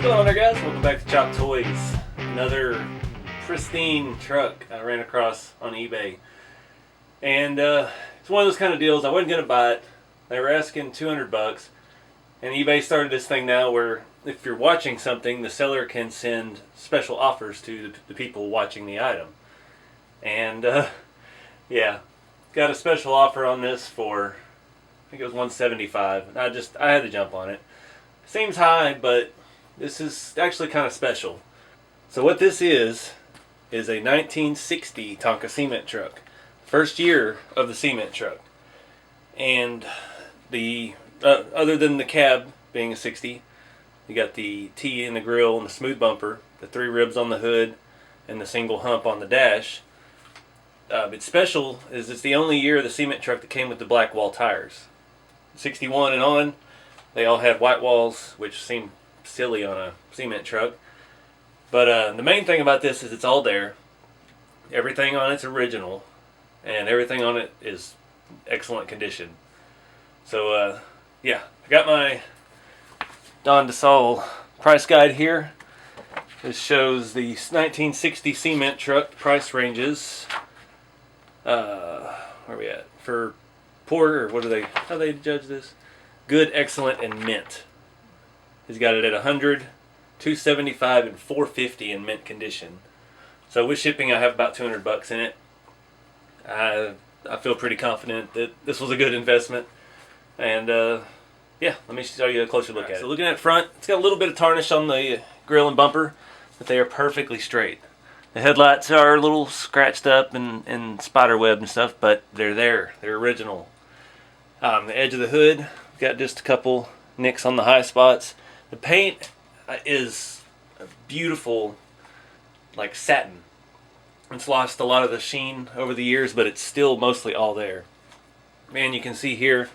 What's going on there, guys? Welcome back to Chop Toys. Another pristine truck I ran across on eBay. And it's one of those kind of deals. I wasn't going to buy it. They were asking 200 bucks. And eBay started this thing now where if you're watching something, the seller can send special offers to the people watching the item. And yeah, got a special offer on this for, I think it was $175. I had to jump on it. Seems high, but this is actually kind of special. So what this is a 1960 Tonka Cement Truck. First year of the cement truck. And the other than the cab being a 60, you got the T in the grill and the smooth bumper, the 3 ribs on the hood, and the single hump on the dash. It's special is it's the only year of the cement truck that came with the black wall tires. 61 and on, they all had white walls, which seemed silly on a cement truck. But the main thing about this is it's all there. Everything on it's original, and everything on it is excellent condition. So yeah, I got my Don DeSalle price guide here. This shows the 1960 cement truck price ranges. Where are we at? For poor, or what do they? How do they judge this? Good, excellent, and mint. He's got it at 100, 275, and 450 in mint condition. So with shipping, I have about 200 bucks in it. I feel pretty confident that this was a good investment. And yeah, let me show you a closer look at it. So looking at front, it's got a little bit of tarnish on the grill and bumper, but they are perfectly straight. The headlights are a little scratched up and spider webbed and stuff, but they're there. They're original. The edge of the hood, got just a couple nicks on the high spots. The paint is a beautiful, like satin. It's lost a lot of the sheen over the years, but it's still mostly all there. And you can see here,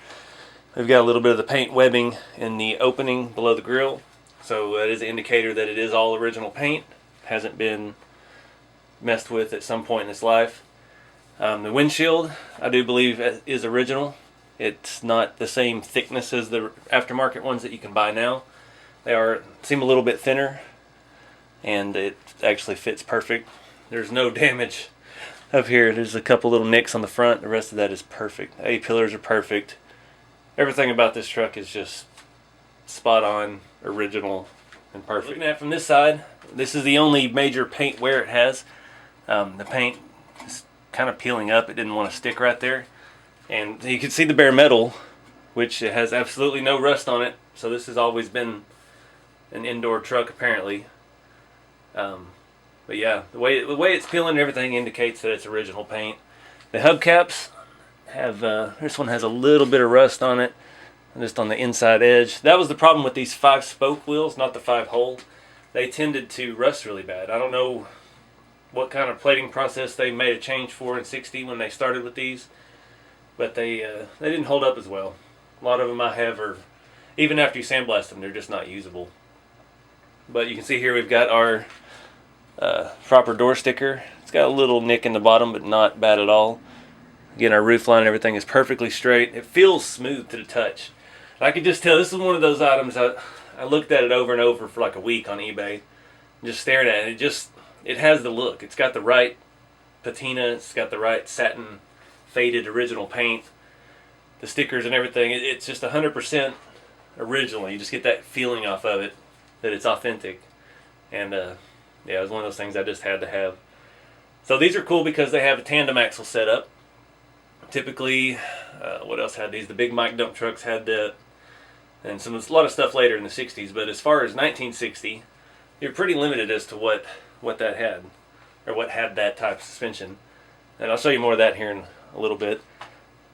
we've got a little bit of the paint webbing in the opening below the grill. So it is an indicator that it is all original paint. Hasn't been messed with at some point in its life. The windshield, I do believe, is original. It's not the same thickness as the aftermarket ones that you can buy now. They seem a little bit thinner, and it actually fits perfect. There's no damage up here. There's a couple little nicks on the front. The rest of that is perfect. A-pillars are perfect. Everything about this truck is just spot on, original, and perfect. Looking at it from this side, this is the only major paint wear it has. The paint is kind of peeling up. It didn't want to stick right there. And you can see the bare metal, which has absolutely no rust on it. So this has always been an indoor truck, apparently. But yeah, the way it's peeling and everything indicates that it's original paint. The hubcaps have, this one has a little bit of rust on it, just on the inside edge. That was the problem with these 5-spoke wheels, not the 5-hole. They tended to rust really bad. I don't know what kind of plating process they made a change for in 60 when they started with these. But they didn't hold up as well. A lot of them I have are, even after you sandblast them, they're just not usable. But you can see here we've got our proper door sticker. It's got a little nick in the bottom, but not bad at all. Again, our roof line and everything is perfectly straight. It feels smooth to the touch. I could just tell this is one of those items I looked at it over and over for like a week on eBay. Just stared at it. It has the look. It's got the right patina. It's got the right satin faded original paint, the stickers and everything. It's just 100% original. You just get that feeling off of it that it's authentic. And yeah, it was one of those things I just had to have. So these are cool because they have a tandem axle setup. Typically, what else had these? The big Mike dump trucks had that, and a lot of stuff later in the 60s. But as far as 1960, you're pretty limited as to what that had, or what had that type of suspension. And I'll show you more of that here in a little bit.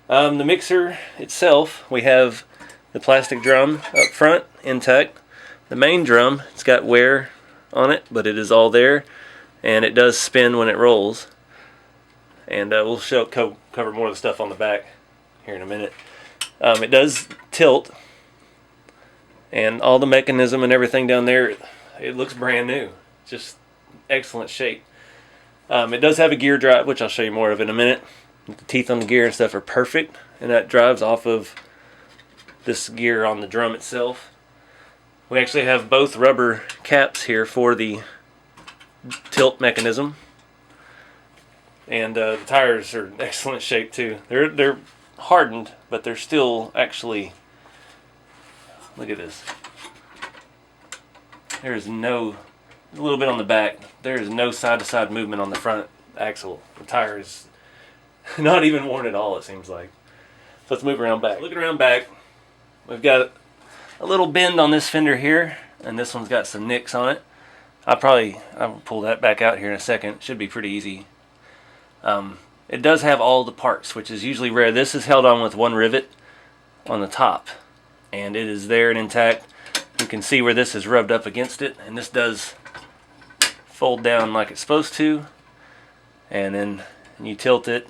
The mixer itself, we have the plastic drum up front intact. The main drum, it's got wear on it, but it is all there, and it does spin when it rolls. And we'll cover more of the stuff on the back here in a minute. It does tilt, and all the mechanism and everything down there, it looks brand new. Just excellent shape. It does have a gear drive, which I'll show you more of in a minute. The teeth on the gear and stuff are perfect, and that drives off of this gear on the drum itself. We actually have both rubber caps here for the tilt mechanism. And the tires are in excellent shape too. They're hardened, but they're still actually, look at this. There is no, a little bit on the back, there is no side-to-side movement on the front axle. The tire is not even worn at all, it seems like. So let's move around back. Looking around back, we've got a little bend on this fender here, and this one's got some nicks on it. I'll pull that back out here in a second. It should be pretty easy. It does have all the parts, which is usually rare. This is held on with one rivet on the top, and it is there and intact. You can see where this is rubbed up against it, and this does fold down like it's supposed to, and then you tilt it,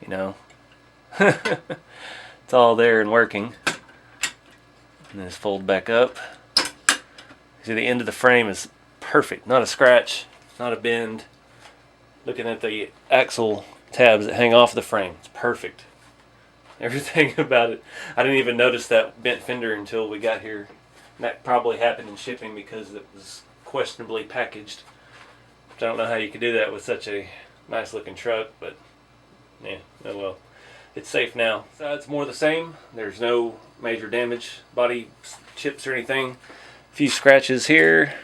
you know. It's all there and working. And this fold back up. See, the end of the frame is perfect. Not a scratch, not a bend. Looking at the axle tabs that hang off the frame, it's perfect. Everything about it. I didn't even notice that bent fender until we got here. And that probably happened in shipping because it was questionably packaged. Which I don't know how you could do that with such a nice looking truck, but yeah, oh well. It's safe now. Side's more the same. There's no major damage, body chips or anything. A few scratches here.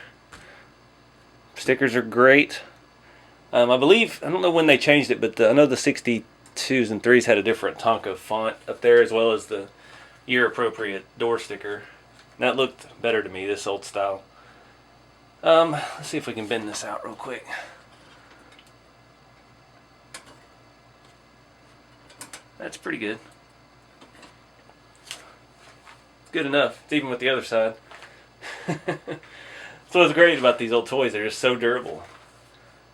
Stickers are great. I believe, I don't know when they changed it, but I know the 62s and 3s had a different Tonka font up there, as well as the year appropriate door sticker. And that looked better to me, this old style. Let's see if we can bend this out real quick. That's pretty good. Good enough. It's even with the other side. So what's great about these old toys, they're just so durable.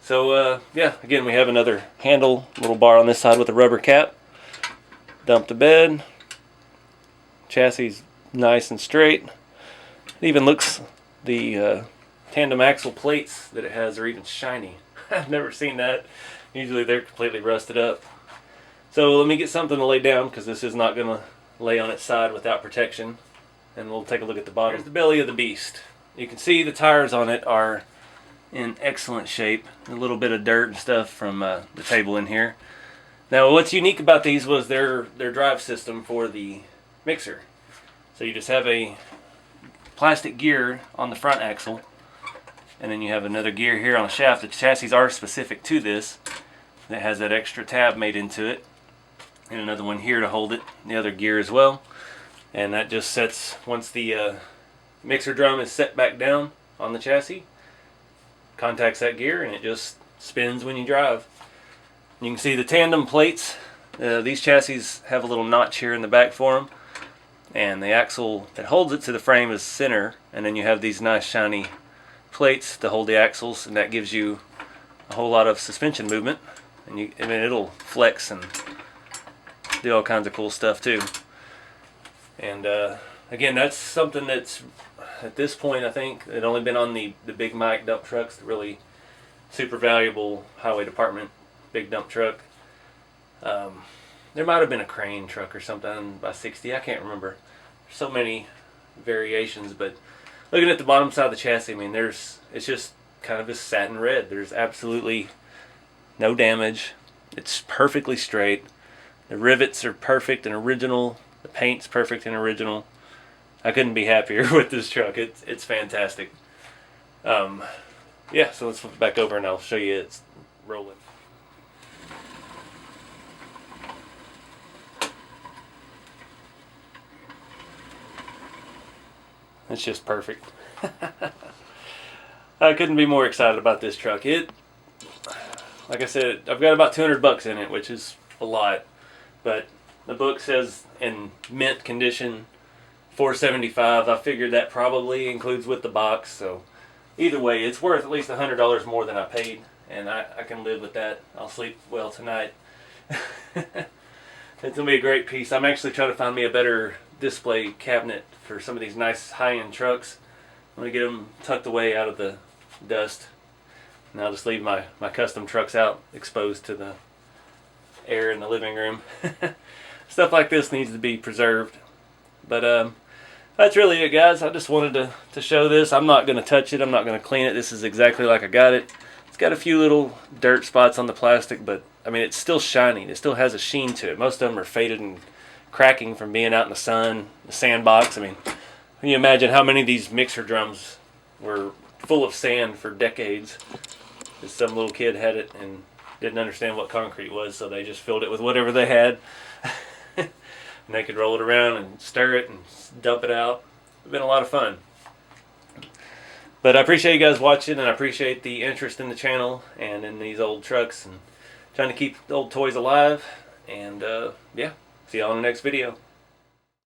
So yeah, again, we have another handle, little bar on this side with a rubber cap. Dump to bed. Chassis nice and straight. It even looks, the tandem axle plates that it has are even shiny. I've never seen that. Usually they're completely rusted up. So let me get something to lay down, because this is not going to lay on its side without protection. And we'll take a look at the bottom. Here's the belly of the beast. You can see the tires on it are in excellent shape. A little bit of dirt and stuff from the table in here. Now what's unique about these was their drive system for the mixer. So you just have a plastic gear on the front axle, and then you have another gear here on the shaft. The chassis are specific to this. That has that extra tab made into it, and another one here to hold it, the other gear as well. And that just sets, once the mixer drum is set back down on the chassis, contacts that gear and it just spins when you drive. You can see the tandem plates. These chassis have a little notch here in the back for them, and the axle that holds it to the frame is center, and then you have these nice shiny plates to hold the axles, and that gives you a whole lot of suspension movement, and I mean, it'll flex and do all kinds of cool stuff too. And again, that's something that's, at this point, I think it only been on the big Mike dump trucks, the really super valuable highway department big dump truck. There might have been a crane truck or something by 60, I can't remember. There's so many variations, but looking at the bottom side of the chassis, I mean, it's just kind of this satin red. There's absolutely no damage. It's perfectly straight. The rivets are perfect and original. The paint's perfect and original. I couldn't be happier with this truck. It's fantastic. Yeah, so let's flip it back over and I'll show you it's rolling. It's just perfect. I couldn't be more excited about this truck. Like I said, I've got about 200 bucks in it, which is a lot. But the book says in mint condition, $475. I figured that probably includes with the box. So either way, it's worth at least $100 more than I paid, and I can live with that. I'll sleep well tonight. It's gonna be a great piece. I'm actually trying to find me a better display cabinet for some of these nice high-end trucks. I'm gonna get them tucked away out of the dust, and I'll just leave my custom trucks out exposed to the air in the living room. Stuff like this needs to be preserved. But That's really it, guys. I just wanted to show this. I'm not going to touch it. I'm not going to clean it. This is exactly like I got it. It's got a few little dirt spots on the plastic, but I mean, it's still shiny. It still has a sheen to it. Most of them are faded and cracking from being out in the sun, the sandbox. I mean, can you imagine how many of these mixer drums were full of sand for decades? Just some little kid had it and didn't understand what concrete was, so they just filled it with whatever they had. And they could roll it around and stir it and dump it out. It's been a lot of fun. But I appreciate you guys watching, and I appreciate the interest in the channel and in these old trucks and trying to keep the old toys alive. And yeah, see y'all in the next video.